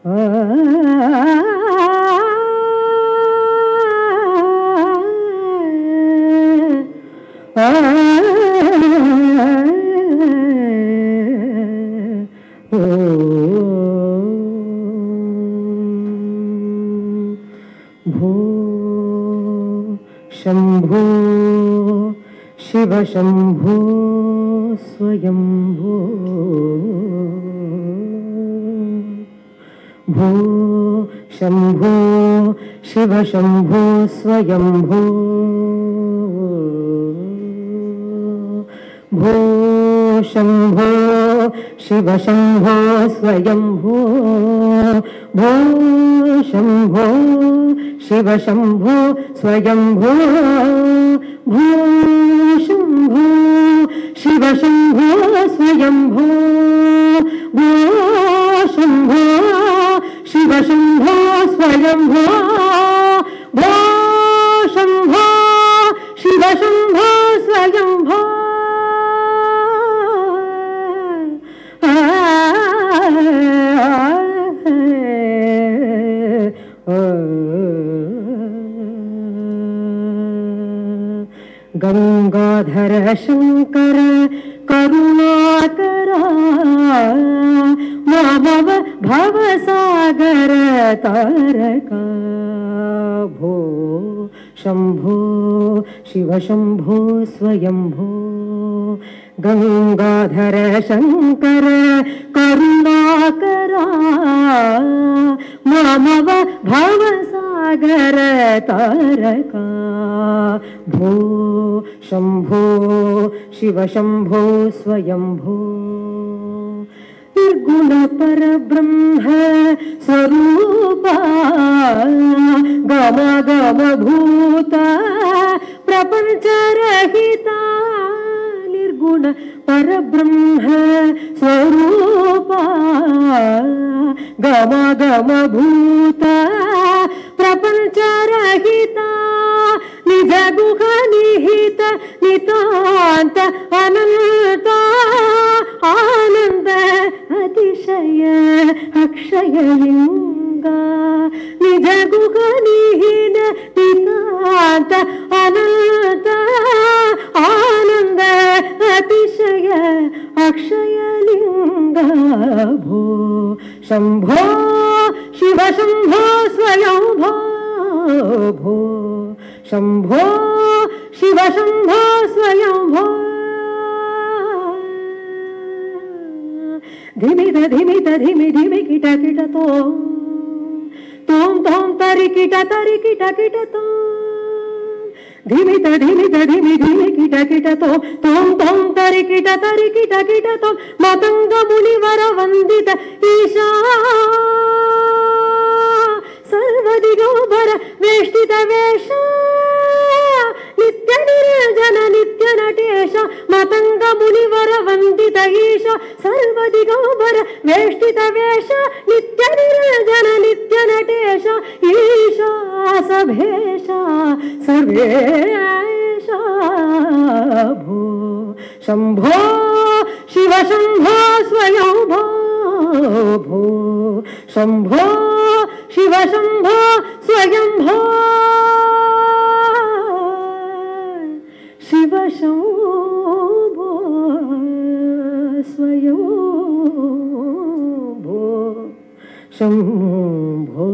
भो शंभो शिव शंभो स्वयंभो भो शंभो शिव शंभो स्वयंभो भो शंभो शिव शंभो स्वयंभो भो शंभो शिव शंभो स्वयंभो भो शंभो शिव शंभो स्वयंभो भो शंभो शिव शंभो स्वयंभो भो शंभो शिव शंभो स्वयंभो गंगाधर शंकर करुणाकरा मामव भवसागर तारका भो शंभो शिव शंभो स्वयंभो गंगाधर शंकर करुणाकरा मामव भवसागर तारका भो शंभो शिव शंभो स्वयंभो निर्गुण परब्रह्म स्वरूपा गम गम भूत प्रपंच रहिता निर्गुण परब्रह्म स्वरूपा गम गम भूत प्रपंच रहिता निज गुह निहित नितांत अनंत आनंद अतिशय अक्षय लिंगा निज गुह निहित नितांत अनंत आनंद अतिशय अक्षय लिंगा भो शंभो शिव शंभो स्वयंभो भो शंभो शिव शंभो स्वयंभो धिमिद धिमिद धिमि धिमि किट किट तोम तोम तरि किट किट तोम धिमिद धिमिद धिमि धिमि किट किट तोम तरि किट तोम मतंग मुनिवर वंदित ईशा सर्वदिगोबर वेष्टित वेश नित्य निर्जन नित्य नटेश मतंग मुनिवर वंदित ईश सर्वदिगोबर वेष्टित वेश नित्य निर्जन नित्य नटेश ईशा सभेश सर्वेश भो शंभो शिव शंभो स्वयंभो भो शंभो शिव शंभो स्वयंभो शिव शंभो स्वयंभो शंभो